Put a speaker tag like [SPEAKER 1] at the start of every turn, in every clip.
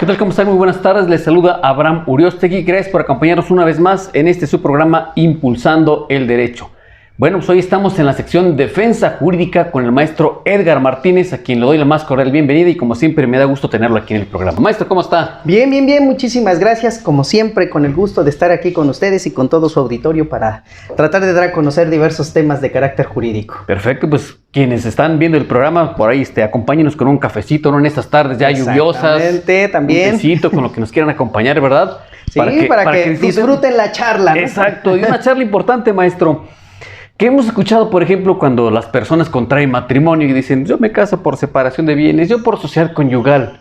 [SPEAKER 1] tal? ¿Cómo están? Muy buenas tardes. Les saluda Abraham Uriostegui. Gracias por acompañarnos una vez más en este su programa Impulsando el Derecho. Bueno, pues hoy estamos en la sección Defensa Jurídica con el maestro Edgar Martínez, a quien le doy la más cordial bienvenida y como siempre me da gusto tenerlo aquí en el programa. Maestro, ¿cómo está?
[SPEAKER 2] Bien, muchísimas gracias. Como siempre, con el gusto de estar aquí con ustedes y con todo su auditorio para tratar de dar a conocer diversos temas de carácter jurídico.
[SPEAKER 1] Perfecto, pues quienes están viendo el programa, por ahí acompáñenos con un cafecito, ¿no? En estas tardes ya lluviosas.
[SPEAKER 2] También.
[SPEAKER 1] Un tecito con lo que nos quieran acompañar, ¿verdad?
[SPEAKER 2] Sí, para que disfruten la charla, ¿no?
[SPEAKER 1] Exacto, y una charla importante, maestro. Que hemos escuchado, por ejemplo, cuando las personas contraen matrimonio y dicen, yo me caso por separación de bienes, yo por sociedad conyugal.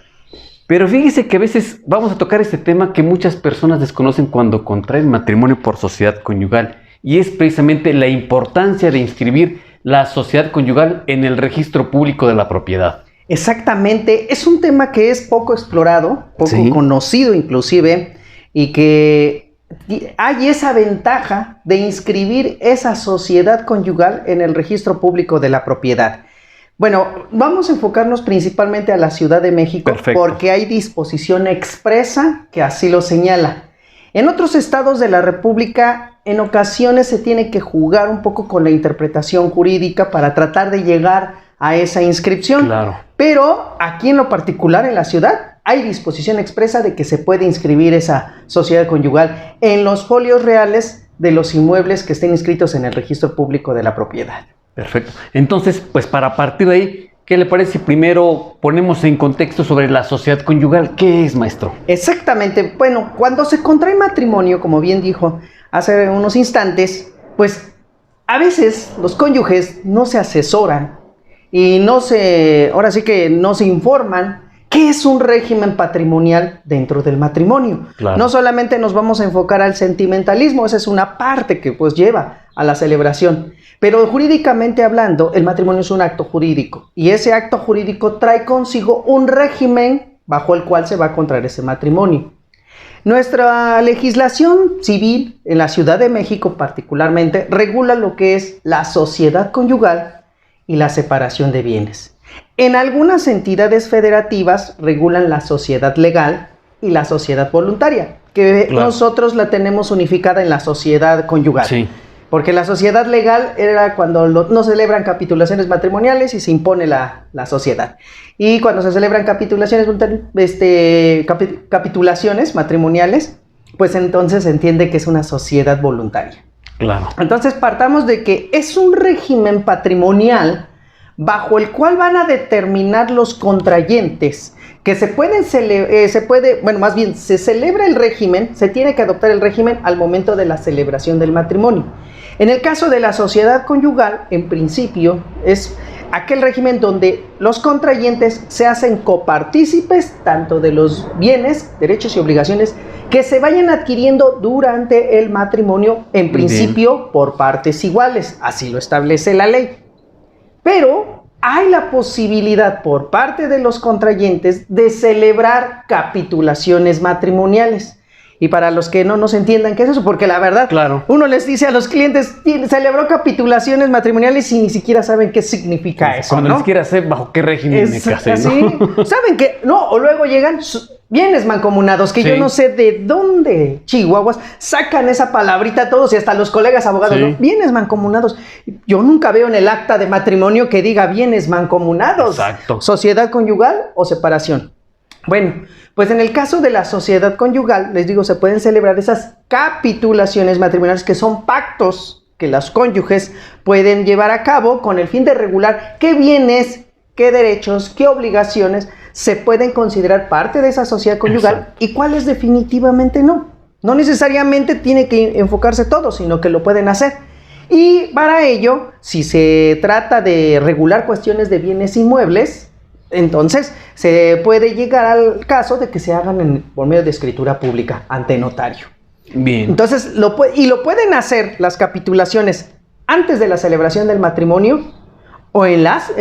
[SPEAKER 1] Pero fíjese que a veces vamos a tocar este tema que muchas personas desconocen cuando contraen matrimonio por sociedad conyugal. Y es precisamente la importancia de inscribir la sociedad conyugal en el registro público de la propiedad.
[SPEAKER 2] Exactamente, es un tema que es poco explorado, poco conocido inclusive, y que hay esa ventaja de inscribir esa sociedad conyugal en el registro público de la propiedad. Bueno, vamos a enfocarnos principalmente a la Ciudad de México.
[SPEAKER 1] Perfecto.
[SPEAKER 2] Porque hay disposición expresa que así lo señala. En otros estados de la República, en ocasiones se tiene que jugar un poco con la interpretación jurídica para tratar de llegar a esa inscripción.
[SPEAKER 1] Claro.
[SPEAKER 2] Pero aquí en lo particular, en la ciudad, hay disposición expresa de que se puede inscribir esa sociedad conyugal en los folios reales de los inmuebles que estén inscritos en el registro público de la propiedad.
[SPEAKER 1] Perfecto. Entonces, pues para partir de ahí, ¿qué le parece si primero ponemos en contexto sobre la sociedad conyugal? ¿Qué es, maestro?
[SPEAKER 2] Exactamente. Bueno, cuando se contrae matrimonio, como bien dijo hace unos instantes, pues a veces los cónyuges no se asesoran y ahora sí que no se informan qué es un régimen patrimonial dentro del matrimonio.
[SPEAKER 1] Claro.
[SPEAKER 2] No solamente nos vamos a enfocar al sentimentalismo, esa es una parte que pues lleva a la celebración, pero jurídicamente hablando, el matrimonio es un acto jurídico y ese acto jurídico trae consigo un régimen bajo el cual se va a contraer ese matrimonio. Nuestra legislación civil en la Ciudad de México particularmente regula lo que es la sociedad conyugal y la separación de bienes. En algunas entidades federativas regulan la sociedad legal y la sociedad voluntaria, que nosotros la tenemos unificada en la sociedad conyugal.
[SPEAKER 1] Sí.
[SPEAKER 2] Porque la sociedad legal era cuando no celebran capitulaciones matrimoniales y se impone la sociedad. Y cuando se celebran capitulaciones matrimoniales, pues entonces se entiende que es una sociedad voluntaria.
[SPEAKER 1] Claro.
[SPEAKER 2] Entonces partamos de que es un régimen patrimonial bajo el cual van a determinar los contrayentes que se celebra el régimen, se tiene que adoptar el régimen al momento de la celebración del matrimonio. En el caso de la sociedad conyugal, en principio, es aquel régimen donde los contrayentes se hacen copartícipes tanto de los bienes, derechos y obligaciones que se vayan adquiriendo durante el matrimonio, en principio por partes iguales, así lo establece la ley. Pero hay la posibilidad por parte de los contrayentes de celebrar capitulaciones matrimoniales. Y para los que no nos entiendan qué es eso, porque la verdad, uno les dice a los clientes, celebró capitulaciones matrimoniales y ni siquiera saben qué significa eso,
[SPEAKER 1] cuando
[SPEAKER 2] ¿no?
[SPEAKER 1] ni siquiera sé bajo qué régimen me casé, ¿no?
[SPEAKER 2] Sí, saben que, no, o luego llegan bienes mancomunados, que yo no sé de dónde, chihuahuas, sacan esa palabrita todos y hasta los colegas abogados, ¿no? Bienes mancomunados. Yo nunca veo en el acta de matrimonio que diga bienes mancomunados.
[SPEAKER 1] Exacto.
[SPEAKER 2] Sociedad conyugal o separación. Bueno, pues en el caso de la sociedad conyugal, les digo, se pueden celebrar esas capitulaciones matrimoniales que son pactos que los cónyuges pueden llevar a cabo con el fin de regular qué bienes, qué derechos, qué obligaciones se pueden considerar parte de esa sociedad conyugal y cuáles definitivamente no. No necesariamente tiene que enfocarse todo, sino que lo pueden hacer. Y para ello, si se trata de regular cuestiones de bienes inmuebles, entonces se puede llegar al caso de que se hagan por medio de escritura pública ante notario.
[SPEAKER 1] Bien.
[SPEAKER 2] Entonces, lo pueden hacer las capitulaciones antes de la celebración del matrimonio o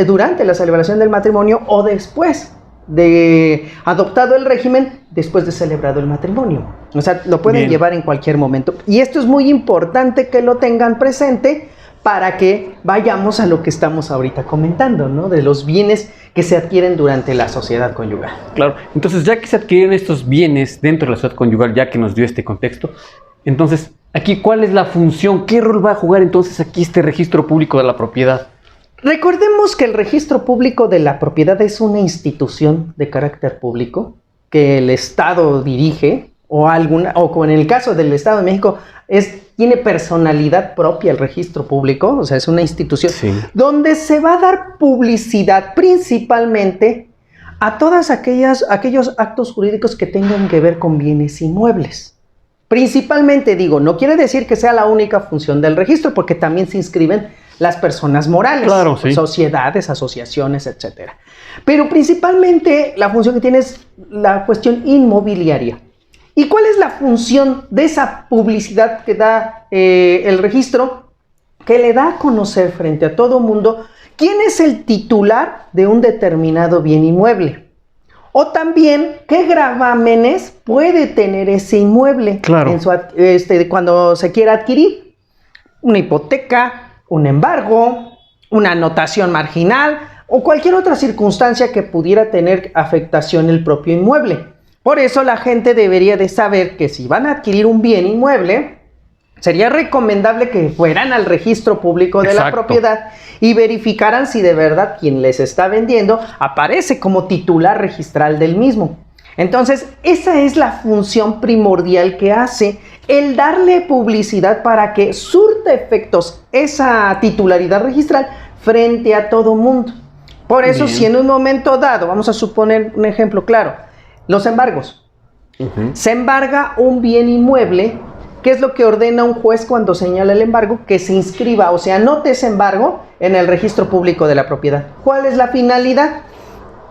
[SPEAKER 2] durante la celebración del matrimonio o después de adoptado el régimen, después de celebrado el matrimonio. O sea, lo pueden llevar en cualquier momento. Y esto es muy importante que lo tengan presente para que vayamos a lo que estamos ahorita comentando, ¿no? De los bienes que se adquieren durante la sociedad conyugal.
[SPEAKER 1] Claro, entonces ya que se adquieren estos bienes dentro de la sociedad conyugal, ya que nos dio este contexto, entonces aquí, ¿cuál es la función? ¿Qué rol va a jugar entonces aquí este registro público de la propiedad?
[SPEAKER 2] Recordemos que el registro público de la propiedad es una institución de carácter público que el Estado dirige, o como en el caso del Estado de México, tiene personalidad propia el registro público, o sea, es una institución donde se va a dar publicidad principalmente a todos aquellos actos jurídicos que tengan que ver con bienes inmuebles. Principalmente, digo, no quiere decir que sea la única función del registro, porque también se inscriben las personas morales,
[SPEAKER 1] claro, sí,
[SPEAKER 2] sociedades, asociaciones, etc. Pero principalmente la función que tiene es la cuestión inmobiliaria. ¿Y cuál es la función de esa publicidad que da el registro? Que le da a conocer frente a todo mundo quién es el titular de un determinado bien inmueble. O también qué gravámenes puede tener ese inmueble cuando se quiera adquirir. Una hipoteca, un embargo, una anotación marginal o cualquier otra circunstancia que pudiera tener afectación el propio inmueble. Por eso la gente debería de saber que si van a adquirir un bien inmueble, sería recomendable que fueran al registro público de la propiedad y verificaran si de verdad quien les está vendiendo aparece como titular registral del mismo. Entonces, esa es la función primordial que hace el darle publicidad para que surta efectos esa titularidad registral frente a todo mundo. Por eso, si en un momento dado, vamos a suponer un ejemplo claro, los embargos. Se embarga un bien inmueble. ¿Qué es lo que ordena un juez cuando señala el embargo? Que se inscriba, o sea, anote ese embargo en el registro público de la propiedad. ¿Cuál es la finalidad?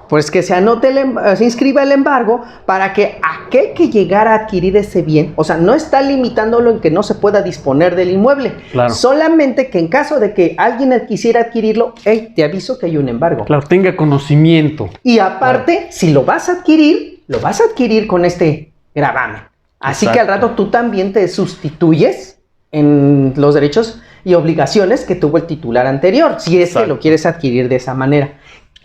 [SPEAKER 2] Pues que se anote, se inscriba el embargo para que aquel que llegara a adquirir ese bien, o sea, no está limitándolo en que no se pueda disponer del inmueble, solamente que en caso de que alguien quisiera adquirirlo, te aviso que hay un embargo.
[SPEAKER 1] Claro, tenga conocimiento.
[SPEAKER 2] Y aparte, si lo vas a adquirir con este gravamen. Así que al rato tú también te sustituyes en los derechos y obligaciones que tuvo el titular anterior, si es que lo quieres adquirir de esa manera.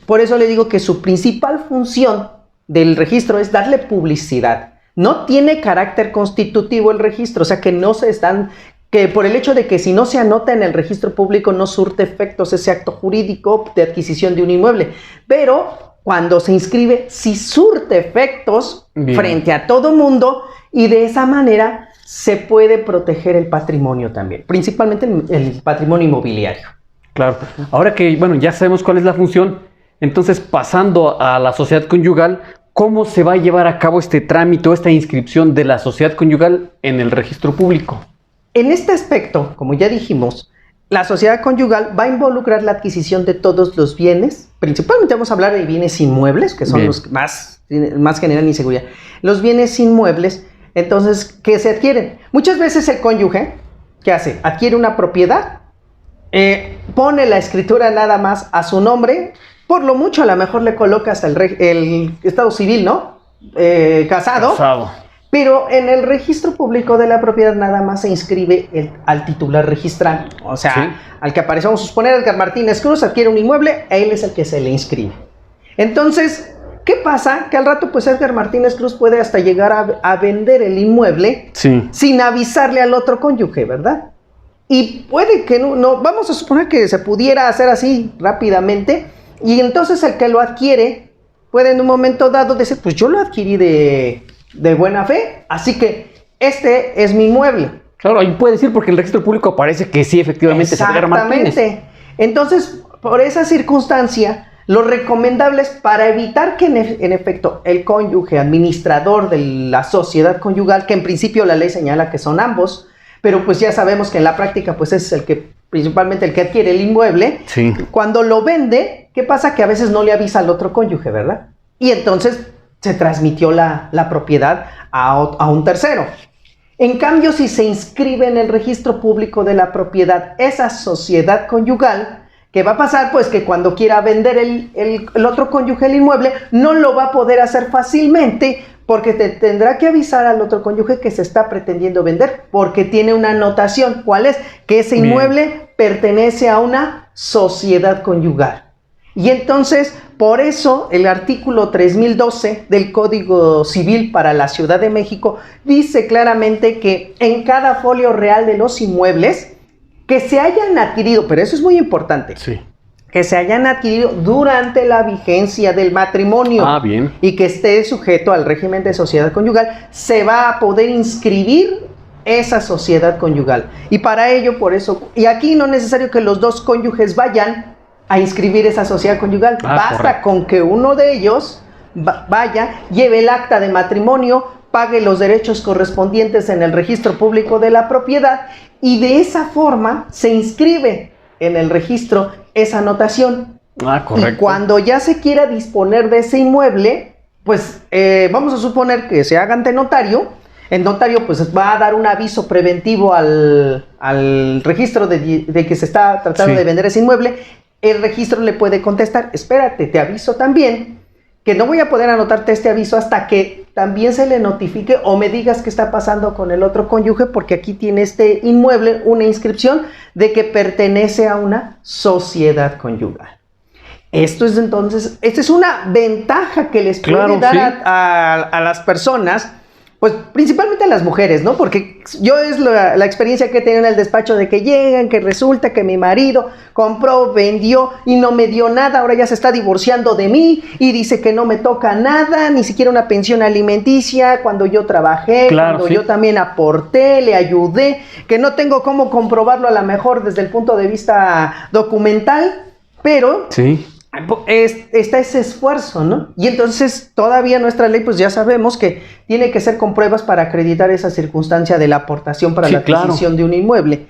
[SPEAKER 2] Por eso le digo que su principal función del registro es darle publicidad. No tiene carácter constitutivo el registro, o sea que por el hecho de que si no se anota en el registro público no surte efectos ese acto jurídico de adquisición de un inmueble. Pero cuando se inscribe, sí surte efectos frente a todo mundo y de esa manera se puede proteger el patrimonio también, principalmente el patrimonio inmobiliario.
[SPEAKER 1] Claro. Ahora que, ya sabemos cuál es la función, entonces pasando a la sociedad conyugal, ¿cómo se va a llevar a cabo este trámite o esta inscripción de la sociedad conyugal en el registro público?
[SPEAKER 2] En este aspecto, como ya dijimos, la sociedad conyugal va a involucrar la adquisición de todos los bienes. Principalmente vamos a hablar de bienes inmuebles, que son los que más generan inseguridad. Los bienes inmuebles, entonces, ¿qué se adquieren? Muchas veces el cónyuge, ¿qué hace? Adquiere una propiedad, pone la escritura nada más a su nombre, por lo mucho a lo mejor le coloca hasta el estado civil, ¿no? Casado. Pero en el registro público de la propiedad nada más se inscribe al titular registral. O sea, al que aparece, vamos a suponer, Edgar Martínez Cruz adquiere un inmueble, a él es el que se le inscribe. Entonces, ¿qué pasa? Que al rato, pues Edgar Martínez Cruz puede hasta llegar a vender el inmueble sin avisarle al otro cónyuge, ¿verdad? Y puede que no, vamos a suponer que se pudiera hacer así rápidamente, y entonces el que lo adquiere puede en un momento dado decir, pues yo lo adquirí de buena fe, así que este es mi inmueble.
[SPEAKER 1] Claro, ahí puede decir porque en el registro público aparece que sí, efectivamente es Edgar Martínez.
[SPEAKER 2] Exactamente. Entonces, por esa circunstancia, lo recomendable es para evitar que en efecto el cónyuge administrador de la sociedad conyugal, que en principio la ley señala que son ambos, pero pues ya sabemos que en la práctica pues es principalmente el que adquiere el inmueble, cuando lo vende, ¿qué pasa? Que a veces no le avisa al otro cónyuge, ¿verdad? Y entonces se transmitió la propiedad a un tercero. En cambio, si se inscribe en el registro público de la propiedad esa sociedad conyugal, ¿qué va a pasar? Pues que cuando quiera vender el otro cónyuge el inmueble, no lo va a poder hacer fácilmente porque tendrá que avisar al otro cónyuge que se está pretendiendo vender, porque tiene una anotación. ¿Cuál es? Que ese inmueble pertenece a una sociedad conyugal. Y entonces, por eso, el artículo 3012 del Código Civil para la Ciudad de México dice claramente que en cada folio real de los inmuebles que se hayan adquirido, pero eso es muy importante,
[SPEAKER 1] Sí.
[SPEAKER 2] que se hayan adquirido durante la vigencia del matrimonio
[SPEAKER 1] Bien.
[SPEAKER 2] y que esté sujeto al régimen de sociedad conyugal, se va a poder inscribir esa sociedad conyugal. Y para ello, por eso, y aquí no es necesario que los dos cónyuges vayan a inscribir esa sociedad conyugal, basta
[SPEAKER 1] correcto.
[SPEAKER 2] con que uno de ellos vaya, lleve el acta de matrimonio, pague los derechos correspondientes en el registro público de la propiedad y de esa forma se inscribe en el registro esa anotación.
[SPEAKER 1] Correcto.
[SPEAKER 2] Y cuando ya se quiera disponer de ese inmueble, pues vamos a suponer que se haga ante notario. El notario pues va a dar un aviso preventivo al registro de que se está tratando de vender ese inmueble. El registro le puede contestar, espérate, te aviso también que no voy a poder anotarte este aviso hasta que también se le notifique o me digas qué está pasando con el otro cónyuge, porque aquí tiene este inmueble una inscripción de que pertenece a una sociedad conyugal. Esto es entonces, esta es una ventaja que les puede dar a las personas, pues principalmente a las mujeres, ¿no? Porque yo es la experiencia que he tenido en el despacho de que llegan, que resulta que mi marido compró, vendió y no me dio nada, ahora ya se está divorciando de mí y dice que no me toca nada, ni siquiera una pensión alimenticia cuando yo trabajé, cuando yo también aporté, le ayudé, que no tengo cómo comprobarlo a lo mejor desde el punto de vista documental, pero... está ese esfuerzo, ¿no? Y entonces todavía nuestra ley, pues ya sabemos que tiene que ser con pruebas para acreditar esa circunstancia de la aportación para la adquisición de un inmueble.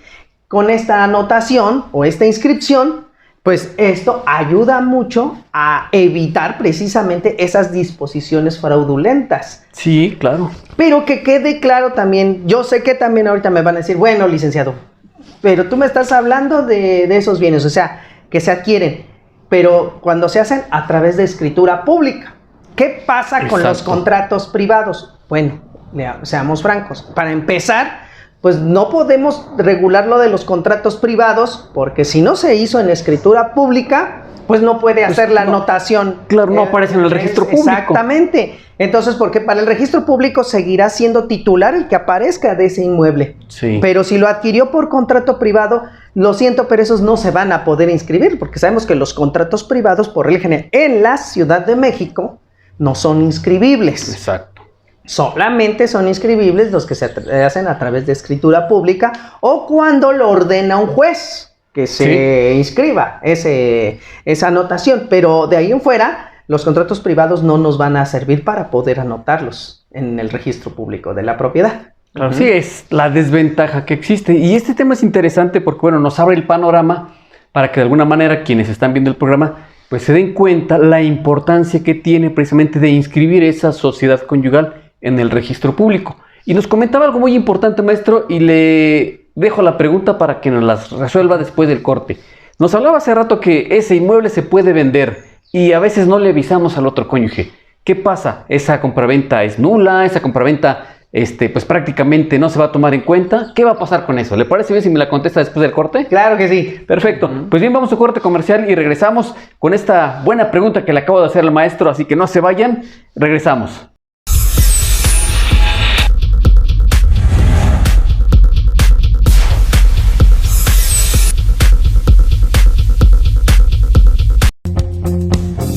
[SPEAKER 2] Con esta anotación o esta inscripción, pues esto ayuda mucho a evitar precisamente esas disposiciones fraudulentas.
[SPEAKER 1] Sí, claro.
[SPEAKER 2] Pero que quede claro también, yo sé que también ahorita me van a decir, bueno, licenciado, pero tú me estás hablando de esos bienes, o sea, que se adquieren, pero cuando se hacen a través de escritura pública. ¿Qué pasa con los contratos privados? Bueno, seamos francos. Para empezar, pues no podemos regular lo de los contratos privados, porque si no se hizo en escritura pública, pues no puede hacer la anotación.
[SPEAKER 1] Claro, no aparece en el registro público.
[SPEAKER 2] Exactamente. Entonces, porque para el registro público seguirá siendo titular el que aparezca de ese inmueble.
[SPEAKER 1] Sí.
[SPEAKER 2] Pero si lo adquirió por contrato privado, lo siento, pero esos no se van a poder inscribir, porque sabemos que los contratos privados, por regla general, en la Ciudad de México, no son inscribibles.
[SPEAKER 1] Exacto.
[SPEAKER 2] Solamente son inscribibles los que se hacen a través de escritura pública o cuando lo ordena un juez que se inscriba esa anotación. Pero de ahí en fuera, los contratos privados no nos van a servir para poder anotarlos en el registro público de la propiedad.
[SPEAKER 1] Claro, sí, es la desventaja que existe. Y este tema es interesante porque, bueno, nos abre el panorama para que de alguna manera quienes están viendo el programa pues se den cuenta la importancia que tiene precisamente de inscribir esa sociedad conyugal en el registro público. Y nos comentaba algo muy importante, maestro, y le dejo la pregunta para que nos las resuelva después del corte. Nos hablaba hace rato que ese inmueble se puede vender y a veces no le avisamos al otro cónyuge. ¿Qué pasa? ¿Esa compraventa es nula? ¿Esa compraventa pues prácticamente no se va a tomar en cuenta? ¿Qué va a pasar con eso? ¿Le parece bien si me la contesta después del corte?
[SPEAKER 2] Claro que sí.
[SPEAKER 1] Perfecto. Pues bien, vamos a un corte comercial y regresamos con esta buena pregunta que le acabo de hacer al maestro, así que no se vayan. Regresamos.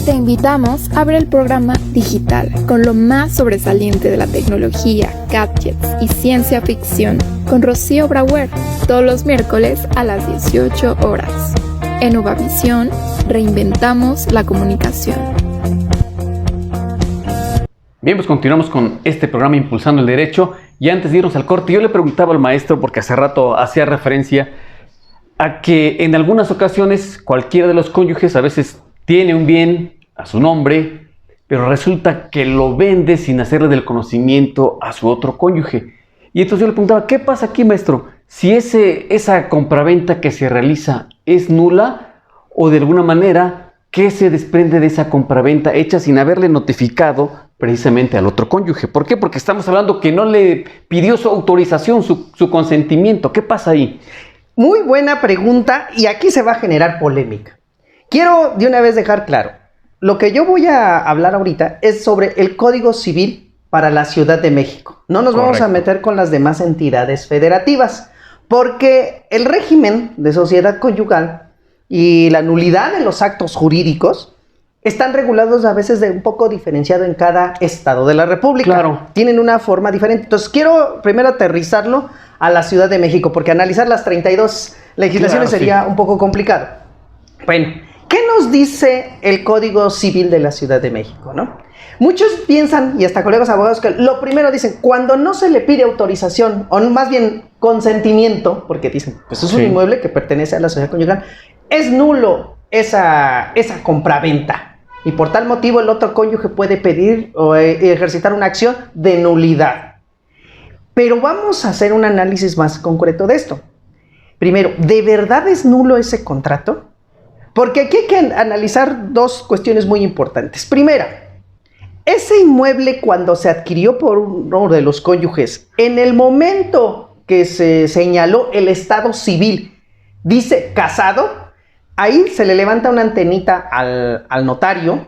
[SPEAKER 3] Te invitamos a ver el programa Digital con lo más sobresaliente de la tecnología, gadgets y ciencia ficción con Rocío Brauer todos los miércoles a las 18 horas. En Uvavisión, reinventamos la comunicación.
[SPEAKER 1] Bien, pues continuamos con este programa Impulsando el Derecho. Y antes de irnos al corte, yo le preguntaba al maestro, porque hace rato hacía referencia a que en algunas ocasiones cualquiera de los cónyuges a veces tiene un bien a su nombre, pero resulta que lo vende sin hacerle del conocimiento a su otro cónyuge. Y entonces yo le preguntaba, ¿qué pasa aquí, maestro? Si esa compraventa que se realiza es nula, o de alguna manera, ¿qué se desprende de esa compraventa hecha sin haberle notificado precisamente al otro cónyuge? ¿Por qué? Porque estamos hablando que no le pidió su autorización, su consentimiento. ¿Qué pasa ahí?
[SPEAKER 2] Muy buena pregunta, y aquí se va a generar polémica. quiero de una vez dejar claro, lo que yo voy a hablar ahorita es sobre el Código Civil para la Ciudad de México. No nos vamos a meter con las demás entidades federativas, porque el régimen de sociedad conyugal y la nulidad de los actos jurídicos están regulados a veces de un poco diferenciado en cada estado de la República.
[SPEAKER 1] Claro.
[SPEAKER 2] Tienen una forma diferente. Entonces, quiero primero aterrizarlo a la Ciudad de México, porque analizar las 32 legislaciones sería un poco complicado. Bueno, ¿qué nos dice el Código Civil de la Ciudad de México, no? Muchos piensan, y hasta colegas abogados, que lo primero dicen, cuando no se le pide autorización, o más bien consentimiento, porque dicen, pues es un inmueble que pertenece a la sociedad conyugal, es nulo esa compraventa. Y por tal motivo el otro cónyuge puede pedir o ejercitar una acción de nulidad. Pero vamos a hacer un análisis más concreto de esto. Primero, ¿de verdad es nulo ese contrato? Porque aquí hay que analizar dos cuestiones muy importantes. Primera, ese inmueble cuando se adquirió por uno de los cónyuges, en el momento que se señaló el estado civil, dice casado, ahí se le levanta una antenita al notario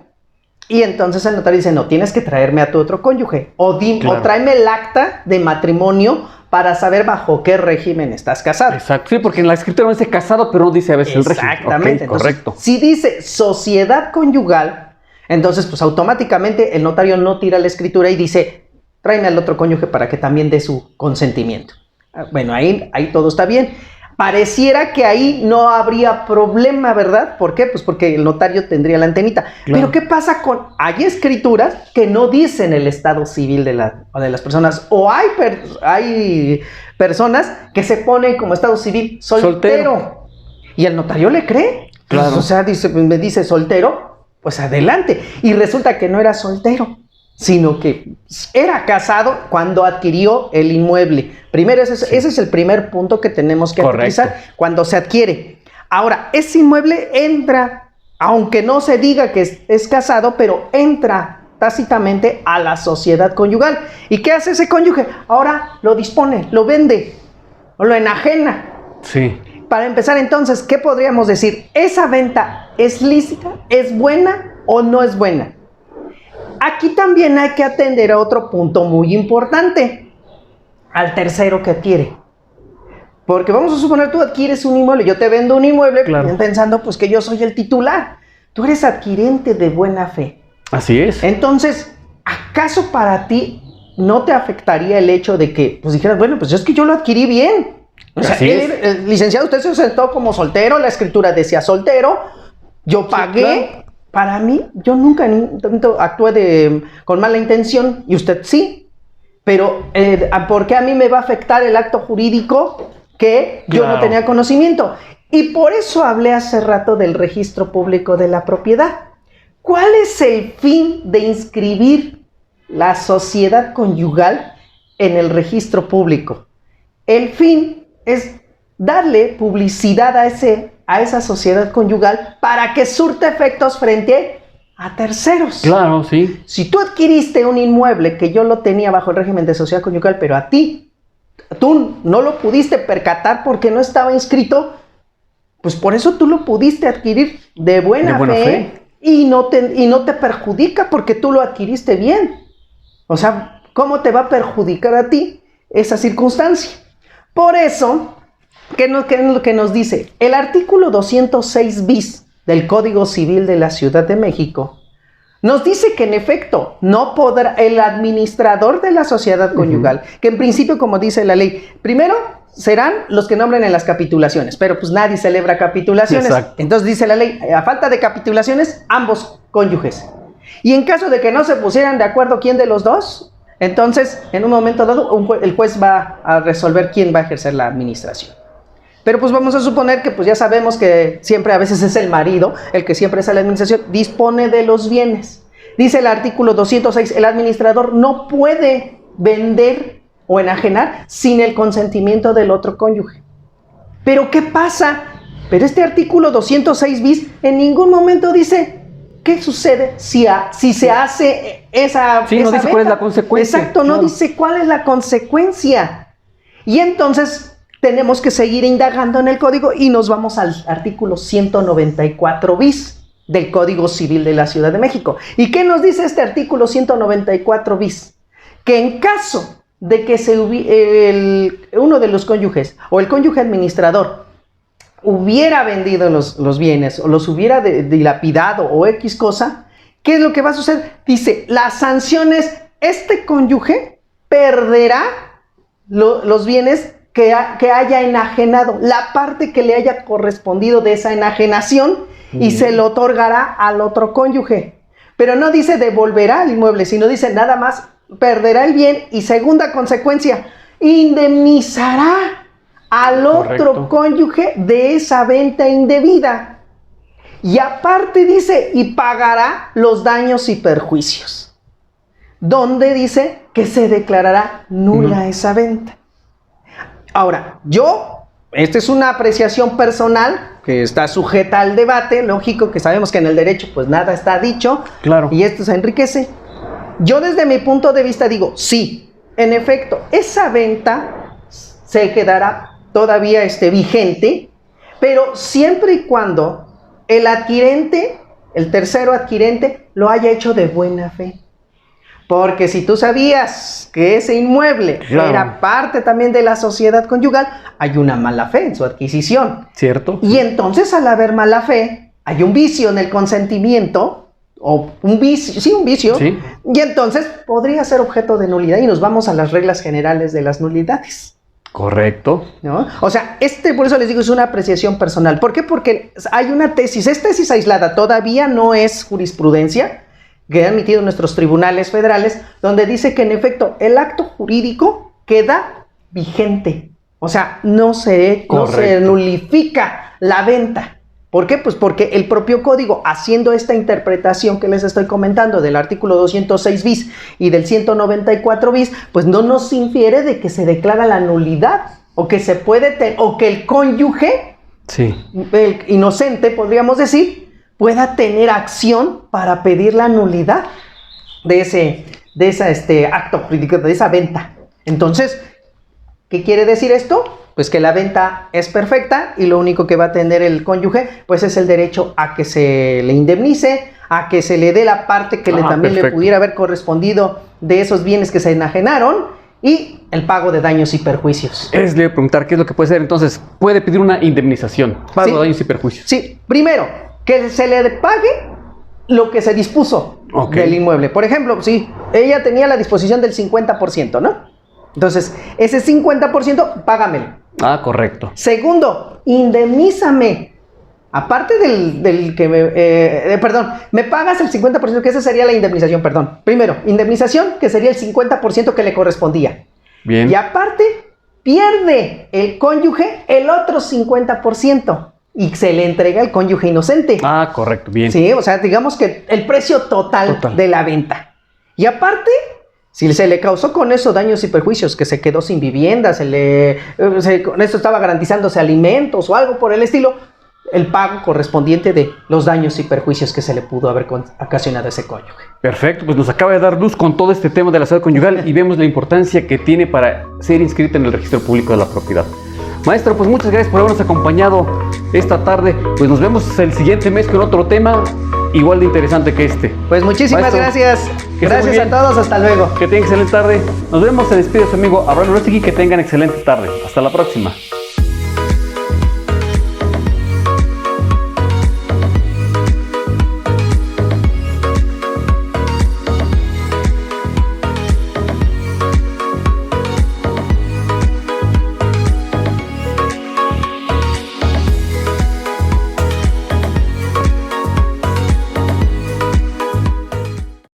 [SPEAKER 2] y entonces el notario dice, no, tienes que traerme a tu otro cónyuge o tráeme el acta de matrimonio para saber bajo qué régimen estás casado.
[SPEAKER 1] Exacto, sí, porque en la escritura dice casado, pero no dice a veces el régimen.
[SPEAKER 2] Exactamente.
[SPEAKER 1] Okay, correcto.
[SPEAKER 2] Si dice sociedad conyugal, entonces pues automáticamente el notario no tira la escritura y dice, tráeme al otro cónyuge para que también dé su consentimiento. Bueno, ahí todo está bien. Pareciera que ahí no habría problema, ¿verdad? ¿Por qué? Pues porque el notario tendría la antenita. Claro. Pero ¿qué pasa con...? Hay escrituras que no dicen el estado civil de las personas. O hay personas que se ponen como estado civil soltero. Y el notario le cree.
[SPEAKER 1] Claro.
[SPEAKER 2] Pues, o sea, me dice soltero, pues adelante. Y resulta que no era soltero, sino que era casado cuando adquirió el inmueble. Primero, ese es el primer punto que tenemos que analizar cuando se adquiere. Ahora, ese inmueble entra, aunque no se diga que es casado, pero entra tácitamente a la sociedad conyugal. ¿Y qué hace ese cónyuge? Ahora lo dispone, lo vende, o lo enajena.
[SPEAKER 1] Sí.
[SPEAKER 2] Para empezar, entonces, ¿qué podríamos decir? ¿Esa venta es lícita, es buena o no es buena? Aquí también hay que atender a otro punto muy importante, al tercero que adquiere. Porque vamos a suponer, tú adquieres un inmueble, yo te vendo un inmueble, pensando pues que yo soy el titular. Tú eres adquirente de buena fe.
[SPEAKER 1] Así es.
[SPEAKER 2] Entonces, ¿acaso para ti no te afectaría el hecho de que pues dijeras, bueno, pues es que yo lo adquirí bien? O sea, el licenciado, usted se sentó como soltero, la escritura decía soltero, yo pagué. Sí, claro. Para mí, yo nunca actué con mala intención, y usted sí. Pero, ¿por qué a mí me va a afectar el acto jurídico que yo no tenía conocimiento? Y por eso hablé hace rato del registro público de la propiedad. ¿Cuál es el fin de inscribir la sociedad conyugal en el registro público? El fin es darle publicidad a esa sociedad conyugal para que surta efectos frente a terceros.
[SPEAKER 1] Claro, sí.
[SPEAKER 2] Si tú adquiriste un inmueble que yo lo tenía bajo el régimen de sociedad conyugal, pero a ti, tú no lo pudiste percatar porque no estaba inscrito, pues por eso tú lo pudiste adquirir de buena fe. Y no te perjudica porque tú lo adquiriste bien. O sea, ¿cómo te va a perjudicar a ti esa circunstancia? Por eso, ¿qué es lo que nos dice? El artículo 206 bis del Código Civil de la Ciudad de México nos dice que en efecto no podrá el administrador de la sociedad conyugal, que en principio, como dice la ley, primero serán los que nombren en las capitulaciones, pero pues nadie celebra capitulaciones. Exacto. Entonces dice la ley, a falta de capitulaciones, ambos cónyuges. Y en caso de que no se pusieran de acuerdo quién de los dos, entonces en un momento dado el juez va a resolver quién va a ejercer la administración. Pero pues vamos a suponer que pues ya sabemos que siempre a veces es el marido el que siempre es la administración, dispone de los bienes. Dice el artículo 206, el administrador no puede vender o enajenar sin el consentimiento del otro cónyuge. ¿Pero qué pasa? Pero este artículo 206 bis en ningún momento dice qué sucede si se hace esa
[SPEAKER 1] no dice cuál es la consecuencia.
[SPEAKER 2] Exacto, no dice cuál es la consecuencia. Y entonces tenemos que seguir indagando en el código y nos vamos al artículo 194 bis. del Código Civil de la Ciudad de México. ¿Y qué nos dice este artículo 194 bis? Que en caso de que uno de los cónyuges o el cónyuge administrador hubiera vendido los bienes o los hubiera dilapidado o X cosa, ¿qué es lo que va a suceder? Dice, las sanciones, este cónyuge perderá los bienes que haya enajenado, la parte que le haya correspondido de esa enajenación, y se lo otorgará al otro cónyuge. Pero no dice devolverá el inmueble, sino dice nada más perderá el bien, y segunda consecuencia, indemnizará al otro cónyuge de esa venta indebida. Y aparte dice, y pagará los daños y perjuicios. Donde dice que se declarará nula esa venta. Ahora, esta es una apreciación personal que está sujeta al debate, lógico que sabemos que en el derecho pues nada está dicho,
[SPEAKER 1] claro,
[SPEAKER 2] y esto se enriquece. Yo desde mi punto de vista digo, sí, en efecto, esa venta se quedará todavía vigente, pero siempre y cuando el adquirente, el tercero adquirente, lo haya hecho de buena fe. Porque si tú sabías que ese inmueble era parte también de la sociedad conyugal, hay una mala fe en su adquisición.
[SPEAKER 1] ¿Cierto?
[SPEAKER 2] Y entonces, al haber mala fe, hay un vicio en el consentimiento, o un vicio,
[SPEAKER 1] sí.
[SPEAKER 2] Y entonces podría ser objeto de nulidad, y nos vamos a las reglas generales de las nulidades.
[SPEAKER 1] Correcto.
[SPEAKER 2] ¿No? O sea, por eso les digo, es una apreciación personal. ¿Por qué? Porque hay una tesis, es tesis aislada, todavía no es jurisprudencia, que han emitido nuestros tribunales federales, donde dice que en efecto el acto jurídico queda vigente. O sea, no se nulifica la venta. ¿Por qué? Pues porque el propio código, haciendo esta interpretación que les estoy comentando del artículo 206 bis y del 194 bis, pues no nos infiere de que se declara la nulidad, o que se puede, o que el cónyuge, el inocente, podríamos decir, pueda tener acción para pedir la nulidad de ese acto jurídico, de esa venta. Entonces, ¿qué quiere decir esto? Pues que la venta es perfecta, y lo único que va a tener el cónyuge pues es el derecho a que se le indemnice, a que se le dé la parte que también le pudiera haber correspondido de esos bienes que se enajenaron, y el pago de daños y perjuicios.
[SPEAKER 1] Le voy a preguntar, ¿qué es lo que puede ser? Entonces, puede pedir una indemnización, pago de daños y perjuicios.
[SPEAKER 2] Sí, primero, que se le pague lo que se dispuso del inmueble. Por ejemplo, si ella tenía la disposición del 50%, ¿no? Entonces, ese 50%, págamelo.
[SPEAKER 1] Ah, correcto.
[SPEAKER 2] Segundo, indemnízame. Aparte del que me pagas el 50%, que esa sería la indemnización, perdón. Primero, indemnización, que sería el 50% que le correspondía.
[SPEAKER 1] Bien.
[SPEAKER 2] Y aparte, pierde el cónyuge el otro 50%. Y se le entrega al cónyuge inocente.
[SPEAKER 1] Ah, correcto, bien.
[SPEAKER 2] Sí, o sea, digamos que el precio total de la venta. Y aparte, si se le causó con eso daños y perjuicios, que se quedó sin vivienda, con eso estaba garantizándose alimentos o algo por el estilo, el pago correspondiente de los daños y perjuicios que se le pudo haber ocasionado a ese cónyuge. Perfecto,
[SPEAKER 1] pues nos acaba de dar luz con todo este tema de la sociedad conyugal y vemos la importancia que tiene para ser inscrita en el registro público de la propiedad. Maestro, pues muchas gracias por habernos acompañado esta tarde. Pues nos vemos el siguiente mes con otro tema igual de interesante que este.
[SPEAKER 2] Pues muchísimas gracias. Gracias a todos. Hasta luego.
[SPEAKER 1] Que tengan excelente tarde. Nos vemos. Se despide su amigo Abraham Urostegui. Que tengan excelente tarde. Hasta la próxima.